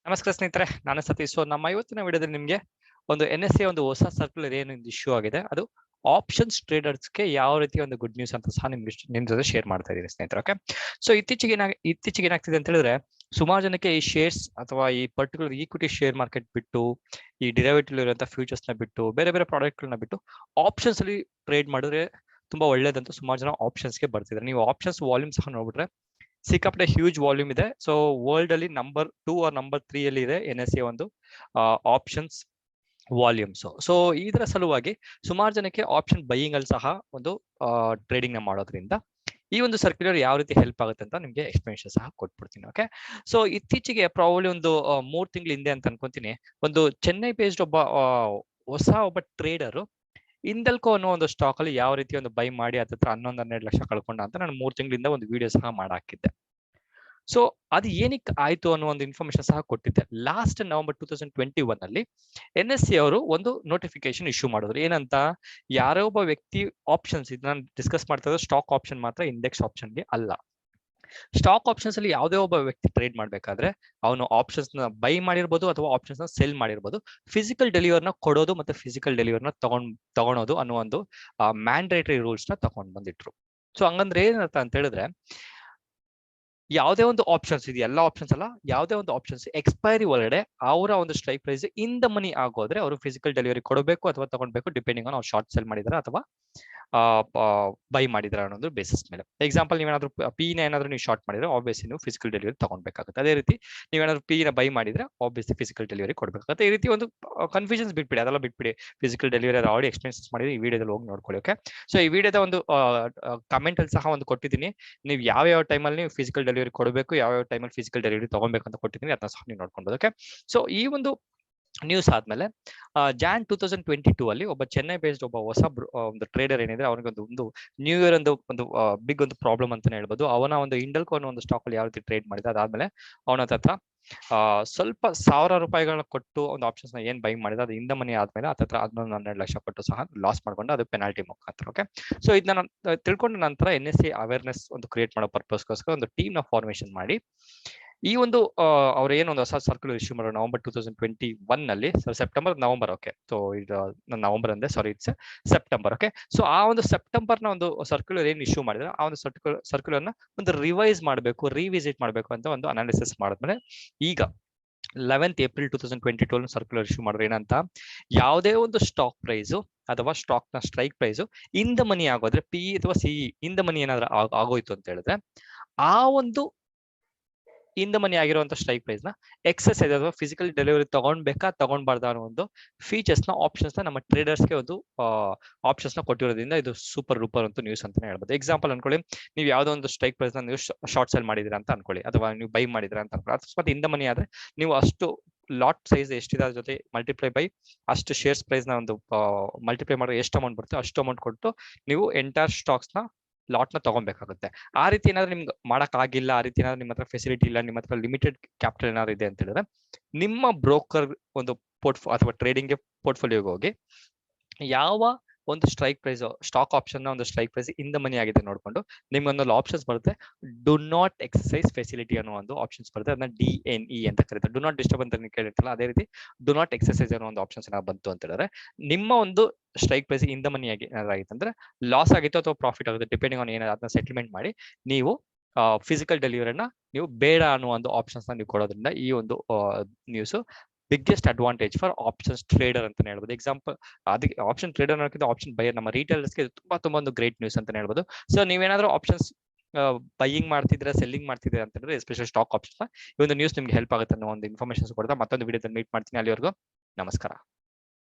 ನಮಸ್ಕಾರ ಸ್ನೇಹಿತರೆ, ನಾನು ಸತೀಶ್. ನಮ್ಮ ಇವತ್ತಿನ ವಿಡಿಯೋದಲ್ಲಿ ನಿಮಗೆ ಒಂದು NSA ಒಂದು ಹೊಸ ಸರ್ಕ್ಯುಲರ್ ಏನು ಇಶ್ಯೂ ಆಗಿದೆ, ಅದು ಆಪ್ಷನ್ಸ್ ಟ್ರೇಡರ್ಸ್ಗೆ ಯಾವ ರೀತಿ ಒಂದು ಗುಡ್ ನ್ಯೂಸ್ ಅಂತ ಸಹ ನಿಮ್ ಜೊತೆ ಶೇರ್ ಮಾಡ್ತಾ ಇದ್ದೀನಿ ಸ್ನೇಹಿತರೆ. ಓಕೆ, ಸೊ ಇತ್ತೀಚೆಗೆ ಏನಾಗ್ತಿದೆ ಅಂತ ಹೇಳಿದ್ರೆ, ಸುಮಾರು ಜನಕ್ಕೆ ಈ ಶೇರ್ಸ್ ಅಥವಾ ಈ ಪರ್ಟಿಕ್ಯುಲರ್ ಈಕ್ವಿಟಿ ಶೇರ್ ಮಾರ್ಕೆಟ್ ಬಿಟ್ಟು, ಈ ಡಿರೈವೇಟಿವ್ ಇರುವಂತಹ ಫ್ಯೂಚರ್ಸ್ ನ ಬಿಟ್ಟು, ಬೇರೆ ಬೇರೆ ಪ್ರಾಡಕ್ಟ್ ಗಳನ್ನ ಬಿಟ್ಟು ಆಪ್ಷನ್ಸ್ ಅಲ್ಲಿ ಟ್ರೇಡ್ ಮಾಡಿದ್ರೆ ತುಂಬಾ ಒಳ್ಳೇದಂತ ಸುಮಾರು ಜನ ಆಪ್ಷನ್ಸ್ಗೆ ಬರ್ತಿದ್ದಾರೆ. ನೀವು ಆಪ್ಷನ್ಸ್ ವಾಲ್ಯೂಮ್ ಸಹ ನೋಡ್ಬಿಟ್ರೆ ಸಿಕ್ಕಾಪಟ್ಟೆ ಹ್ಯೂಜ್ ವಾಲ್ಯೂಮ್ ಇದೆ. ಸೊ ವರ್ಲ್ಡ್ ಅಲ್ಲಿ ನಂಬರ್ 2 ಆರ್ ನಂಬರ್ 3 ಅಲ್ಲಿ ಇದೆ NSA ಒಂದು ಆಪ್ಷನ್ಸ್ ವಾಲ್ಯೂಮ್ಸ್. ಸೊ ಇದರ ಸಲುವಾಗಿ ಸುಮಾರು ಜನಕ್ಕೆ ಆಪ್ಷನ್ ಬೈಯಿಂಗ್ ಅಲ್ಲಿ ಸಹ ಒಂದು ಟ್ರೇಡಿಂಗ್ ನ ಮಾಡೋದ್ರಿಂದ ಈ ಒಂದು ಸರ್ಕ್ಯುಲರ್ ಯಾವ ರೀತಿ ಹೆಲ್ಪ್ ಆಗುತ್ತೆ ಅಂತ ನಿಮಗೆ ಎಕ್ಸ್ಪ್ಲನೇಷನ್ ಸಹ ಕೊಟ್ಬಿಡ್ತೀನಿ. ಓಕೆ, ಸೊ ಇತ್ತೀಚೆಗೆ ಪ್ರಾಬಬ್ಲಿ ಒಂದು 3 ತಿಂಗಳ ಹಿಂದೆ ಅಂತ ಅನ್ಕೊಂತೀನಿ, ಒಂದು ಚೆನ್ನೈ ಬೇಸ್ಡ್ ಒಬ್ಬ ಟ್ರೇಡರ್ ಇಂದಲ್ಕೋ ಅನ್ನೋ ಒಂದು ಸ್ಟಾಕ್ ಅಲ್ಲಿ ಯಾವ ರೀತಿ ಒಂದು ಬೈ ಮಾಡಿ ಹತ್ರ 11-12 ಲಕ್ಷ ಕಳ್ಕೊಂಡ ಅಂತ ನಾನು 3 ತಿಂಗಳಿಂದ ಒಂದು ವಿಡಿಯೋ ಸಹ ಮಾಡಾಕಿದ್ದೆ. ಸೊ ಅದು ಏನಕ್ಕೆ ಆಯ್ತು ಅನ್ನೋ ಒಂದು ಇನ್ಫಾರ್ಮೇಶನ್ ಸಹ ಕೊಟ್ಟಿದ್ದೆ. ಲಾಸ್ಟ್ ನವೆಂಬರ್ 2021 ಅಲ್ಲಿ NSA ಅವರು ಒಂದು ನೋಟಿಫಿಕೇಶನ್ ಇಶ್ಯೂ ಮಾಡಿದ್ರು. ಏನಂತ, ಯಾರೋ ಒಬ್ಬ ವ್ಯಕ್ತಿ ಆಪ್ಷನ್ಸ್, ಇದನ್ನ ಡಿಸ್ಕಸ್ ಮಾಡ್ತಾ ಇರೋದು ಸ್ಟಾಕ್ ಆಪ್ಷನ್ ಮಾತ್ರ, ಇಂಡೆಕ್ಸ್ ಆಪ್ಷನ್ಗೆ ಅಲ್ಲ. ಸ್ಟಾಕ್ ಆಪ್ಷನ್ಸ್ ಅಲ್ಲಿ ಯಾವುದೇ ಒಬ್ಬ ವ್ಯಕ್ತಿ ಟ್ರೇಡ್ ಮಾಡ್ಬೇಕಾದ್ರೆ ಅವನು ಆಪ್ಷನ್ಸ್ ನ ಬೈ ಮಾಡಿರ್ಬೋದು ಅಥವಾ ಆಪ್ಷನ್ಸ್ ನ ಸೆಲ್ ಮಾಡಿರ್ಬೋದು, ಫಿಸಿಕಲ್ ಡೆಲಿವರ್ನ ಕೊಡೋದು ಮತ್ತೆ ಫಿಸಿಕಲ್ ಡೆಲಿವರ್ನ ತಗೊಳೋದು ಅನ್ನೋ ಒಂದು ಮ್ಯಾಂಡೇಟರಿ ರೂಲ್ಸ್ ನ ತಗೊಂಡ್ ಬಂದಿಟ್ರು. ಸೊ ಹಂಗಂದ್ರೆ ಏನರ್ಥ ಅಂತ ಹೇಳಿದ್ರೆ, ಯಾವುದೇ ಒಂದು ಆಪ್ಷನ್ಸ್ ಇದೆ, ಎಲ್ಲ ಆಪ್ಷನ್ಸ್ ಅಲ್ಲ, ಯಾವುದೇ ಒಂದು ಆಪ್ಷನ್ಸ್ ಎಕ್ಸ್ಪೈರಿ ಒಳಗಡೆ ಅವರ ಒಂದು strike price in the money ಆಗೋದ್ರೆ ಅವರು ಫಿಸಿಕಲ್ ಡೆಲಿವರಿ ಕೊಡಬೇಕು ಅಥವಾ ತಗೊಳ್ಬೇಕು, ಡಿಪೆಂಡಿಂಗ್ ಆನ್ ಅವ್ರು ಶಾರ್ಟ್ ಸೆಲ್ ಮಾಡಿದಾರೆ ಅಥವಾ ಬೈ ಮಾಡಿದ್ರ ಅನ್ನೋದು ಬೇಸಿಸ್ ಮೇಲೆ. ಎಕ್ಸಾಂಪಲ್, ನೀವೇನಾದ್ರೂ ಪಿನ ಏನಾದ್ರು ನೀವು ಶಾರ್ಟ್ ಮಾಡಿದ್ರೆ ಆಬ್ವಿಯಸ್ಲಿ ನೀವು ಫಿಸಿಕಲ್ ಡೆಲಿವರಿ ತಗೊಳ್ಬೇಕಾಗುತ್ತೆ. ಅದೇ ರೀತಿ ನೀವೇನಾದ್ರು ಪಿನ ಬೈ ಮಾಡಿದ್ರೆ ಆಬ್ವಿಯಸ್ಲಿ ಫಿಸಿಕಲ್ ಡೆಲಿವರಿ ಕೊಡಬೇಕಾಗುತ್ತೆ. ಈ ರೀತಿ ಒಂದು ಕನ್ಫ್ಯೂಷನ್ಸ್ ಬಿಟ್ಬಿಡಿ, ಅದೆಲ್ಲ ಬಿಟ್ಬಿಡಿ. ಫಿಸಿಕಲ್ ಡೆಲಿವರಿ ಅದು ಆಲ್ರೆಡಿ ಎಕ್ಸ್ಪ್ಲೇನ್ಸ್ ಮಾಡಿದ್ರೆ ಈ ವಿಡಿಯೋದಲ್ಲಿ ಹೋಗಿ ನೋಡ್ಕೊಳ್ಳಿ. ಓಕೆ, ಸೊ ಈ ವಿಡಿಯೋದ ಒಂದು ಕಮೆಂಟ್ ಅಲ್ಲಿ ಸಹ ಒಂದು ಕೊಟ್ಟಿದ್ದೀನಿ, ನೀವು ಯಾವ ಟೈಮಲ್ಲಿ ನೀವು ಫಿಸಿಕಲ್ ಡೆಲಿವರಿ ಕೊಡಬೇಕು, ಯಾವ ಟೈಮಲ್ಲಿ ಫಿಸಿಕಲ್ ಡೆಲಿವರಿ ತಗೊಬೇಕು ಅಂತ ಕೊಟ್ಟಿದ್ದೀನಿ, ಅದನ್ನ ಸಹ ನೀವು ನೋಡ್ಕೊಬಹುದು. ಓಕೆ, ಸೊ ಈ ಒಂದು ನ್ಯೂಸ್ ಆದ್ಮೇಲೆ ಜಾನ್ 2022 ಅಲ್ಲಿ ಒಬ್ಬ ಚೆನ್ನೈ ಬೇಸ್ಡ್ ಒಬ್ಬ ಹೊಸ ಒಂದು ಟ್ರೇಡರ್ ಏನಿದೆ, ಅವನಿಗೆ ಒಂದು ನ್ಯೂ ಇಯರ್ ಒಂದು ಬಿಗ್ ಒಂದು ಪ್ರಾಬ್ಲಮ್ ಅಂತಾನೆ ಹೇಳ್ಬೋದು. ಅವನ ಒಂದು ಇಂಡಲ್ಕೋ ಅನ್ನೋ ಒಂದು ಸ್ಟಾಕ್ ಅಲ್ಲಿ ಯಾವ ರೀತಿ ಟ್ರೇಡ್ ಮಾಡಿದ, ಅದಾದ್ಮೇಲೆ ಅವನ ಹತ್ರ ಸ್ವಲ್ಪ ₹1,000 ಕೊಟ್ಟು ಒಂದು ಆಪ್ಷನ್ಸ್ ನ ಏನ್ ಬೈ ಮಾಡಿದ, ಅದು ಇಂದ ಮನಿ ಆದ್ಮೇಲೆ ಹತ್ರ 11-12 ಲಕ್ಷ ಕೊಟ್ಟು ಸಹ ಲಾಸ್ ಮಾಡ್ಕೊಂಡು ಅದು ಪೆನಾಲ್ಟಿ ಮುಖಾಂತರ. ಓಕೆ, ಸೊ ಇದನ್ನ ತಿಳ್ಕೊಂಡ ನಂತರ NSA ಅವೇರ್ನೆಸ್ ಒಂದು ಕ್ರಿಯೇಟ್ ಮಾಡೋ ಪರ್ಪಸ್ಗೋಸ್ಕರ ಒಂದು ಟೀಮ್ ನ ಫಾರ್ಮೇಶನ್ ಮಾಡಿ ಈ ಒಂದು ಅವ್ರು ಏನೊಂದು ಹೊಸ ಸರ್ಕ್ಯುಲರ್ ಇಶ್ಯೂ ಮಾಡೋ ನವೆಂಬರ್ 2021 ನಲ್ಲಿ, ನವೆಂಬರ್. ಓಕೆ, ಸೊ ಇದು ನವೆಂಬರ್ ಅಂದೆ, ಸಾರಿ, ಇಟ್ಸ್ ಸೆಪ್ಟೆಂಬರ್. ಓಕೆ, ಸೊ ಆ ಒಂದು ಸೆಪ್ಟೆಂಬರ್ ನ ಒಂದು ಸರ್ಕ್ಯುಲರ್ ಏನ್ ಇಶ್ಯೂ ಮಾಡಿದ್ರೆ, ಆ ಒಂದು ಸರ್ಕ್ಯುಲರ್ ನ ಒಂದು ರಿವೈಸ್ ಮಾಡಬೇಕು, ರಿವಿಸಿಟ್ ಮಾಡಬೇಕು ಅಂತ ಒಂದು ಅನಾಲಿಸಿಸ್ ಮಾಡಿದ್ಮೇಲೆ ಈಗ 11th ಏಪ್ರಿಲ್ 2022 ಸರ್ಕ್ಯುಲರ್ ಇಶ್ಯೂ ಮಾಡಿದ್ರೆ ಏನಂತ, ಯಾವುದೇ ಒಂದು ಸ್ಟಾಕ್ ಪ್ರೈಸ್ ಅಥವಾ ಸ್ಟಾಕ್ ನ strike price in the money ಆಗೋದ್ರೆ, PE ಅಥವಾ CE ಇನ್ ದ ಮನಿ ಏನಾದ್ರೂ ಆಗೋಯ್ತು ಅಂತ ಹೇಳಿದ್ರೆ, ಆ ಒಂದು ಇನ್ ದ ಮನಿ ಆಗಿರುವಂತ ಸ್ಟ್ರೈಕ್ ಪ್ರೈಸ್ ನ ಎಕ್ಸರ್ಸೈಸ್ ಅಥವಾ ಫಿಸಿಕಲ್ ಡೆಲಿವರಿ ತಗೊಳ್ಬೇಕಾ ತಗೊಂಡ್ಬಾರ್ದ ಅನ್ನೋ ಒಂದು ಫೀಚರ್ಸ್ ನ ಆಪ್ಷನ್ಸ್ ನ ನಮ್ಮ ಟ್ರೇಡರ್ಸ್ ಗೆ ಒಂದು ಆಪ್ಷನ್ಸ್ ನ ಕೊಟ್ಟಿರೋದ್ರಿಂದ ಇದು ಸೂಪರ್ ರೂಪರ್ ಅಂತ ನ್ಯೂಸ್ ಅಂತಾನೆ ಹೇಳ್ಬೋದು. ಎಕ್ಸಾಂಪಲ್ ಅನ್ಕೊಳ್ಳಿ, ನೀವು ಯಾವ್ದೋ ಒಂದು ಸ್ಟ್ರೈಕ್ ಪ್ರೈಸ್ ನ ನೀವು ಶಾರ್ಟ್ ಸೆಲ್ ಮಾಡಿದಿರಾ ಅಂತ ಅನ್ಕೊಳ್ಳಿ, ಅಥವಾ ನೀವು ಬೈ ಮಾಡಿದಿರಾ ಅಂತ ಅನ್ಕೊಳ್ಳಿ. ಅಕಸ್ಮಾತ್ ಇನ್ ದ ಮನಿ ಆದ್ರೆ ನೀವು ಅಷ್ಟು ಲಾಟ್ ಸೈಜ್ ಎಷ್ಟಿದೆ ಅದ್ರ ಜೊತೆ ಮಲ್ಟಿಪ್ಲೈ ಬೈ ಅಷ್ಟು ಶೇರ್ಸ್ ಪ್ರೈಸ್ ನ ಒಂದು ಮಲ್ಟಿಪ್ಲೈ ಮಾಡಿದ್ರೆ ಎಷ್ಟು ಅಮೌಂಟ್ ಬರುತ್ತೆ ಅಷ್ಟು ಅಮೌಂಟ್ ಕೊಟ್ಟು ನೀವು ಎಂಟೈರ್ ಸ್ಟಾಕ್ಸ್ ನ ಲಾಟ್ ನ ತಗೊಬೇಕಾಗುತ್ತೆ. ಆ ರೀತಿ ಏನಾದ್ರು ನಿಮ್ಗೆ ಮಾಡಕ್ ಆಗಿಲ್ಲ, ಆ ರೀತಿ ಏನಾದ್ರು ನಿಮ್ಮ ಹತ್ರ ಫೆಸಿಲಿಟಿ ಇಲ್ಲ, ನಿಮ್ಮ ಹತ್ರ ಲಿಮಿಟೆಡ್ ಕ್ಯಾಪಿಟಲ್ ಏನಾದ್ರು ಇದೆ ಅಂತ ಹೇಳಿದ್ರೆ, ನಿಮ್ಮ ಬ್ರೋಕರ್ ಒಂದು ಅಥವಾ ಟ್ರೇಡಿಂಗ್ ಪೋರ್ಟ್ಫೋಲಿಯೋಗೆ ಹೋಗಿ ಯಾವ ಒಂದು ಸ್ಟ್ರೈಕ್ ಪ್ರೈಸ್, ಸ್ಟಾಕ್ ಆಪ್ಷನ್ ನ ಒಂದು strike price in the money ಆಗಿದೆ ನೋಡ್ಕೊಂಡು ನಿಮ್ಗೆ ಒಂದು ಆಪ್ಷನ್ಸ್ ಬರುತ್ತೆ, ಡು ನಾಟ್ ಎಕ್ಸರ್ಸೈಸ್ ಫೆಸಿಲಿಟಿ ಅನ್ನೋ ಒಂದು ಆಪ್ಷನ್ಸ್ ಬರುತ್ತೆ. ಅದನ್ನ DNE ಅಂತ ಕರೀತಾರೆ. ಡು ನಾಟ್ ಡಿಸ್ಟರ್ಬ್ ಅಂತ ನೀವು ಕೇಳಿರ್ತಿಲ್ಲ, ಅದೇ ರೀತಿ ಡು ನಾಟ್ ಎಕ್ಸರ್ಸೈಸ್ ಅನ್ನೋ ಒಂದು ಆಪ್ಷನ್ಸ್ ಬಂತು ಅಂತ ಹೇಳಿದ್ರೆ, ನಿಮ್ಮ ಒಂದು strike price in the money ಏನಾಗಿತ್ತು ಅಂದ್ರೆ ಲಾಸ್ ಆಗಿತ್ತು ಅಥವಾ ಪ್ರಾಫಿಟ್ ಆಗುತ್ತೆ, ಡಿಪೆಂಡಿಂಗ್ ಆನ್ ಏನಾದ್ರು ಅದನ್ನ ಸೆಟಲ್ಮೆಂಟ್ ಮಾಡಿ ನೀವು ಫಿಸಿಕಲ್ ಡೆಲಿವರಿನ ನೀವು ಬೇಡ ಅನ್ನೋ ಒಂದು ಆಪ್ಷನ್ಸ್ ನ ನೀವು ಕೊಡೋದ್ರಿಂದ ಈ ಒಂದು news biggest advantage for options trader ಅಂತ ಹೇಳ್ಬೋದು. ಎಕ್ಸಾಂಪಲ್, ಅದಕ್ಕೆ ಆಪ್ಷನ್ ಟ್ರೇಡರ್ ಅನ್ನೋಕ್ಕಿಂತ ಆಪ್ಷನ್ ಬೈಯರ್ ನಮ್ಮ ರೀಟೇಲರ್ಸ್ಗೆ ತುಂಬಾ ಒಂದು ಗ್ರೇಟ್ ನ್ಯೂಸ್ ಅಂತ ಹೇಳ್ಬೋದು. ಸೊ ನೀವೇನಾದ್ರೂ ಆಪ್ಷನ್ಸ್ ಬೈಯಿಂಗ್ ಮಾಡ್ತಿದ್ರೆ, ಸೆಲ್ಲಿಂಗ್ ಮಾಡ್ತಿದ್ರೆ ಅಂತ ಹೇಳಿದ್ರೆ, ಎಸ್ಪೆಷಲಿ ಸ್ಟಾಕ್ ಆಪ್ಷನ್ಸ್, ಈ ಒಂದು ನ್ಯೂಸ್ ನಿಮ್ಗೆ ಹೆಲ್ಪ್ ಆಗುತ್ತೆ ಅನ್ನೋ ಒಂದು ಇನ್ಫಾರ್ಮೇಶನ್ ಕೊಡ್ತಾ ಮತ್ತೊಂದು ವಿಡಿಯೋದಲ್ಲಿ ಮೀಟ್ ಮಾಡ್ತೀನಿ. ಅಲ್ಲಿವರೆಗೂ ನಮಸ್ಕಾರ.